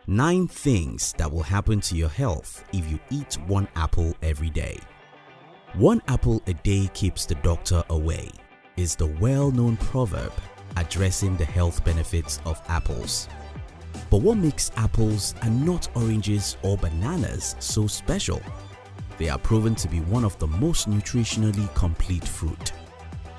9 things that will happen to your health if you eat 1 apple every day. 1 apple a day keeps the doctor away is the well-known proverb addressing the health benefits of apples. But what makes apples and not oranges or bananas so special? They are proven to be one of the most nutritionally complete fruit.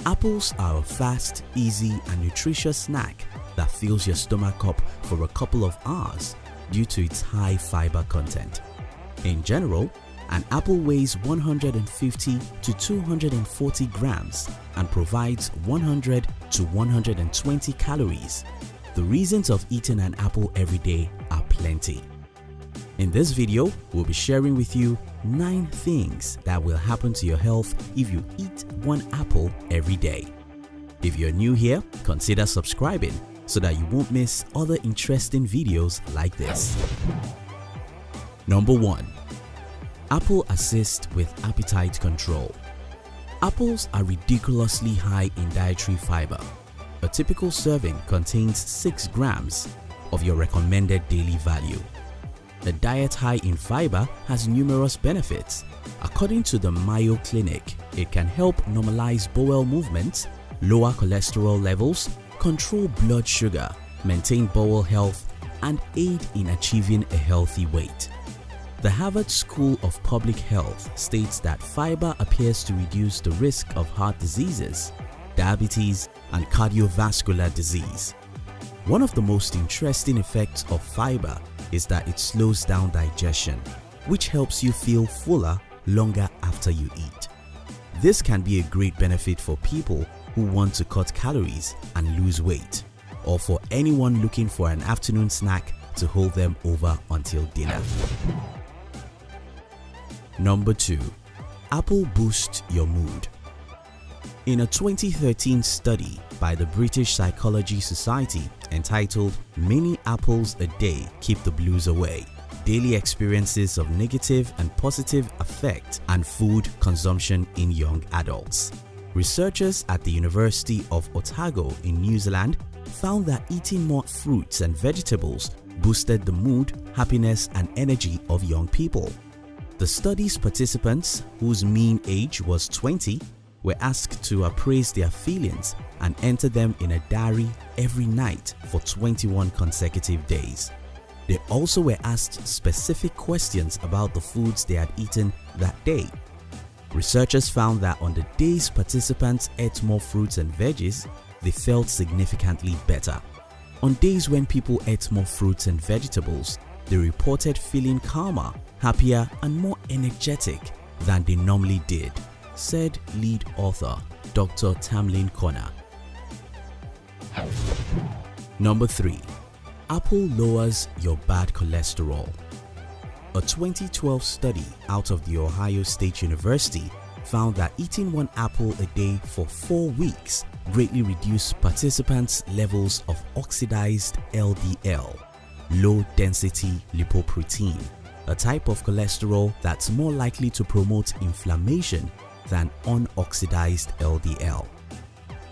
Apples are a fast, easy and nutritious snack that fills your stomach up for a couple of hours due to its high fiber content. In general, an apple weighs 150 to 240 grams and provides 100 to 120 calories. The reasons of eating an apple every day are plenty. In this video, we'll be sharing with you 9 things that will happen to your health if you eat 1 apple every day. If you're new here, consider subscribing so that you won't miss other interesting videos like this. Number 1. Apple assist with appetite control. Apples are ridiculously high in dietary fiber. A typical serving contains 6 grams of your recommended daily value. A diet high in fiber has numerous benefits. According to the Mayo Clinic, it can help normalize bowel movements, lower cholesterol levels, control blood sugar, maintain bowel health, and aid in achieving a healthy weight. The Harvard School of Public Health states that fiber appears to reduce the risk of heart diseases, diabetes, and cardiovascular disease. One of the most interesting effects of fiber is that it slows down digestion, which helps you feel fuller longer after you eat. This can be a great benefit for people who want to cut calories and lose weight, or for anyone looking for an afternoon snack to hold them over until dinner. Number 2. Apple boosts your mood. In a 2013 study by the British Psychology Society entitled "Many Apples a Day Keep the Blues Away: Daily Experiences of Negative and Positive Affect and Food Consumption in Young Adults," researchers at the University of Otago in New Zealand found that eating more fruits and vegetables boosted the mood, happiness and energy of young people. The study's participants, whose mean age was 20, were asked to appraise their feelings and enter them in a diary every night for 21 consecutive days. They also were asked specific questions about the foods they had eaten that day. Researchers found that on the days participants ate more fruits and veggies, they felt significantly better. On days when people ate more fruits and vegetables, they reported feeling calmer, happier and more energetic than they normally did, said lead author Dr. Tamlin Connor. Number 3. Apple lowers your bad cholesterol. A 2012 study out of the Ohio State University found that eating 1 apple a day for 4 weeks greatly reduced participants' levels of oxidized LDL, low density lipoprotein, a type of cholesterol that's more likely to promote inflammation than unoxidized LDL.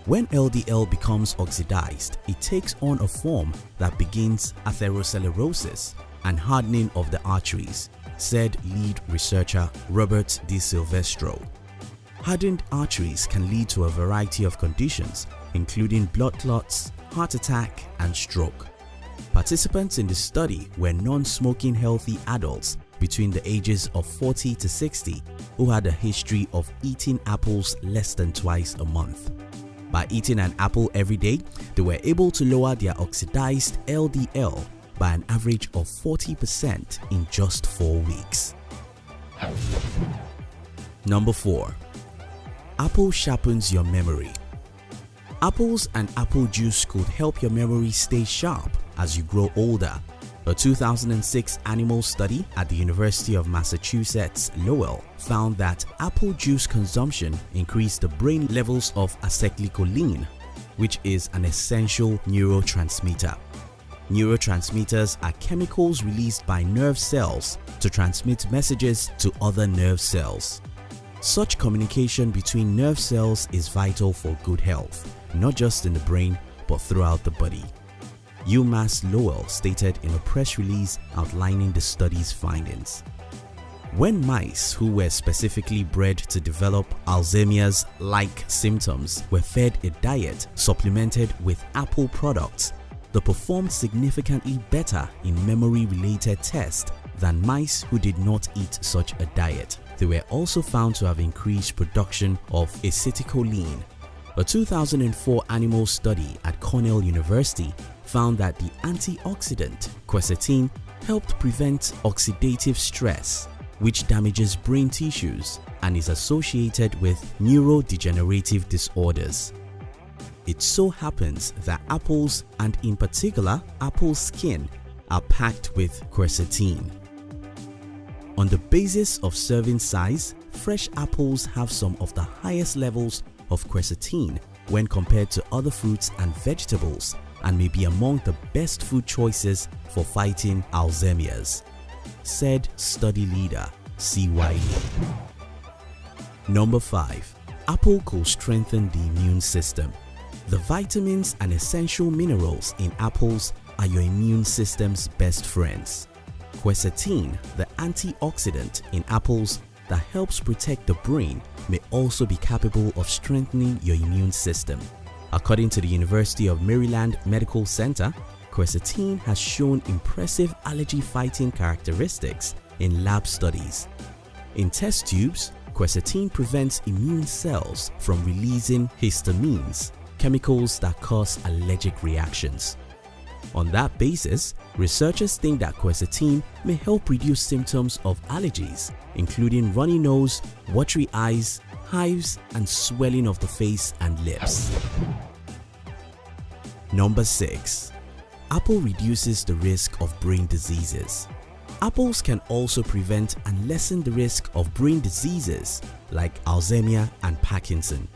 When LDL becomes oxidized, it takes on a form that begins atherosclerosis and hardening of the arteries, said lead researcher Robert D. Silvestro. Hardened arteries can lead to a variety of conditions, including blood clots, heart attack, and stroke. Participants in the study were non-smoking healthy adults between the ages of 40 to 60 who had a history of eating apples less than twice a month. By eating an apple every day, they were able to lower their oxidized LDL by an average of 40% in just 4 weeks. Number 4. Apple sharpens your memory. Apples and apple juice could help your memory stay sharp as you grow older. A 2006 animal study at the University of Massachusetts Lowell found that apple juice consumption increased the brain levels of acetylcholine, which is an essential neurotransmitter. Neurotransmitters are chemicals released by nerve cells to transmit messages to other nerve cells. Such communication between nerve cells is vital for good health, not just in the brain but throughout the body. UMass Lowell stated in a press release outlining the study's findings. When mice who were specifically bred to develop Alzheimer's-like symptoms were fed a diet supplemented with apple products, they performed significantly better in memory-related tests than mice who did not eat such a diet. They were also found to have increased production of acetylcholine. A 2004 animal study at Cornell University found that the antioxidant quercetin helped prevent oxidative stress, which damages brain tissues and is associated with neurodegenerative disorders. It so happens that apples, and in particular apple skin, are packed with quercetin. On the basis of serving size, fresh apples have some of the highest levels of quercetin when compared to other fruits and vegetables, and may be among the best food choices for fighting Alzheimer's, said study leader CYE. Number 5. Apple could strengthen the immune system. The vitamins and essential minerals in apples are your immune system's best friends. Quercetin, the antioxidant in apples that helps protect the brain, may also be capable of strengthening your immune system. According to the University of Maryland Medical Center, quercetin has shown impressive allergy-fighting characteristics in lab studies. In test tubes, quercetin prevents immune cells from releasing histamines, chemicals that cause allergic reactions. On that basis, researchers think that quercetin may help reduce symptoms of allergies, including runny nose, watery eyes, hives, and swelling of the face and lips. Number 6. Apple reduces the risk of brain diseases. Apples can also prevent and lessen the risk of brain diseases like Alzheimer's and Parkinson.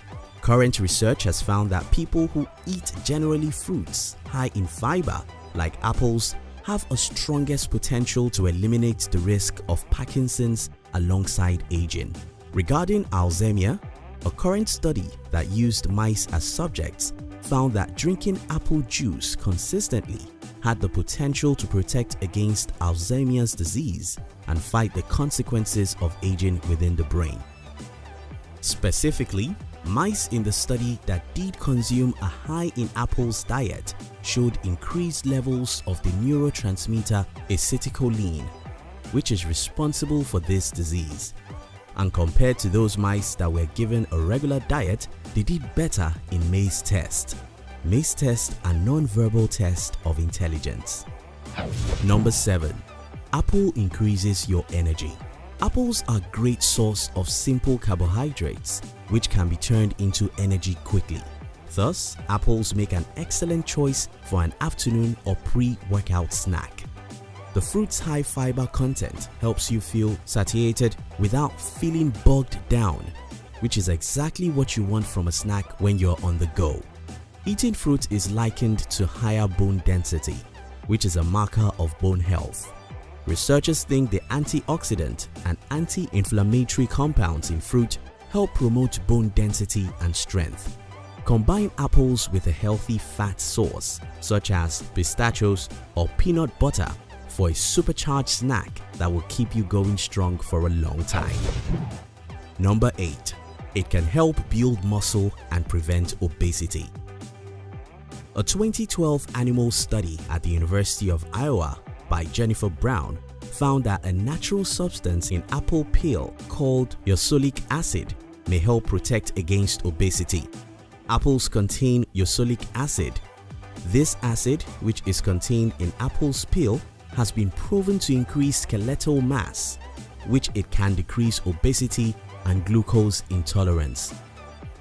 Current research has found that people who eat generally fruits high in fiber, like apples, have a strongest potential to eliminate the risk of Parkinson's alongside aging. Regarding Alzheimer's, a current study that used mice as subjects found that drinking apple juice consistently had the potential to protect against Alzheimer's disease and fight the consequences of aging within the brain. Specifically, mice in the study that did consume a high in apples diet showed increased levels of the neurotransmitter acetylcholine, which is responsible for this disease. And compared to those mice that were given a regular diet, they did better in maze test. Maze test and non-verbal test of intelligence. Number 7. Apple increases your energy. Apples are a great source of simple carbohydrates, which can be turned into energy quickly. Thus, apples make an excellent choice for an afternoon or pre-workout snack. The fruit's high fiber content helps you feel satiated without feeling bogged down, which is exactly what you want from a snack when you're on the go. Eating fruit is likened to higher bone density, which is a marker of bone health. Researchers think the antioxidant and anti-inflammatory compounds in fruit help promote bone density and strength. Combine apples with a healthy fat source such as pistachios or peanut butter for a supercharged snack that will keep you going strong for a long time. Number 8. It can help build muscle and prevent obesity. A 2012 animal study at the University of Iowa by Jennifer Brown found that a natural substance in apple peel called ursolinic acid may help protect against obesity. Apples contain ursolinic acid. This acid, which is contained in apple's peel, has been proven to increase skeletal mass, which it can decrease obesity and glucose intolerance.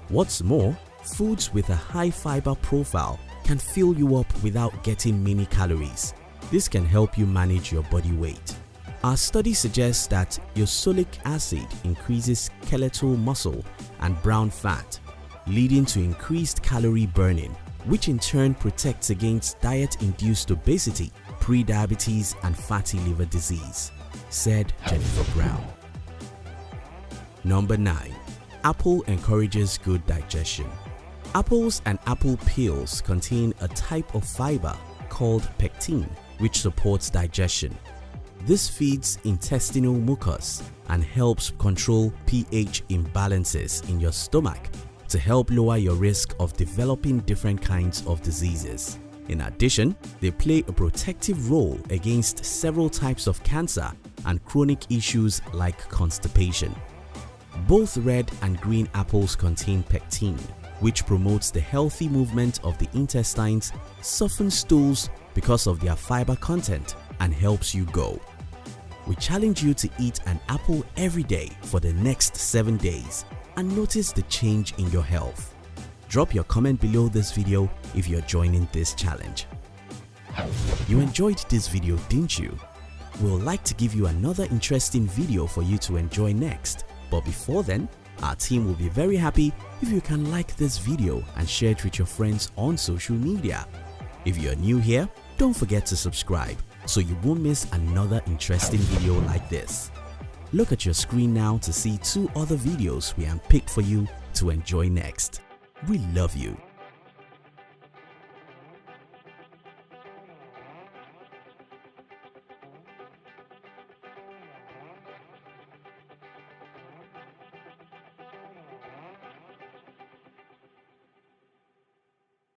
What's more, foods with a high fiber profile can fill you up without getting many calories. This can help you manage your body weight. Our study suggests that ursolinic acid increases skeletal muscle and brown fat, leading to increased calorie burning, which in turn protects against diet-induced obesity, pre-diabetes and fatty liver disease, said Jennifer Brown. Number 9. Apple encourages good digestion. Apples and apple peels contain a type of fiber called pectin, which supports digestion. This feeds intestinal mucus and helps control pH imbalances in your stomach to help lower your risk of developing different kinds of diseases. In addition, they play a protective role against several types of cancer and chronic issues like constipation. Both red and green apples contain pectin, which promotes the healthy movement of the intestines, softens stools because of their fiber content, and helps you go. We challenge you to eat an apple every day for the next 7 days and notice the change in your health. Drop your comment below this video if you're joining this challenge. You enjoyed this video, didn't you? We'll like to give you another interesting video for you to enjoy next. But before then, our team will be very happy if you can like this video and share it with your friends on social media. If you're new here, don't forget to subscribe so you won't miss another interesting video like this. Look at your screen now to see 2 other videos we have picked for you to enjoy next. We love you.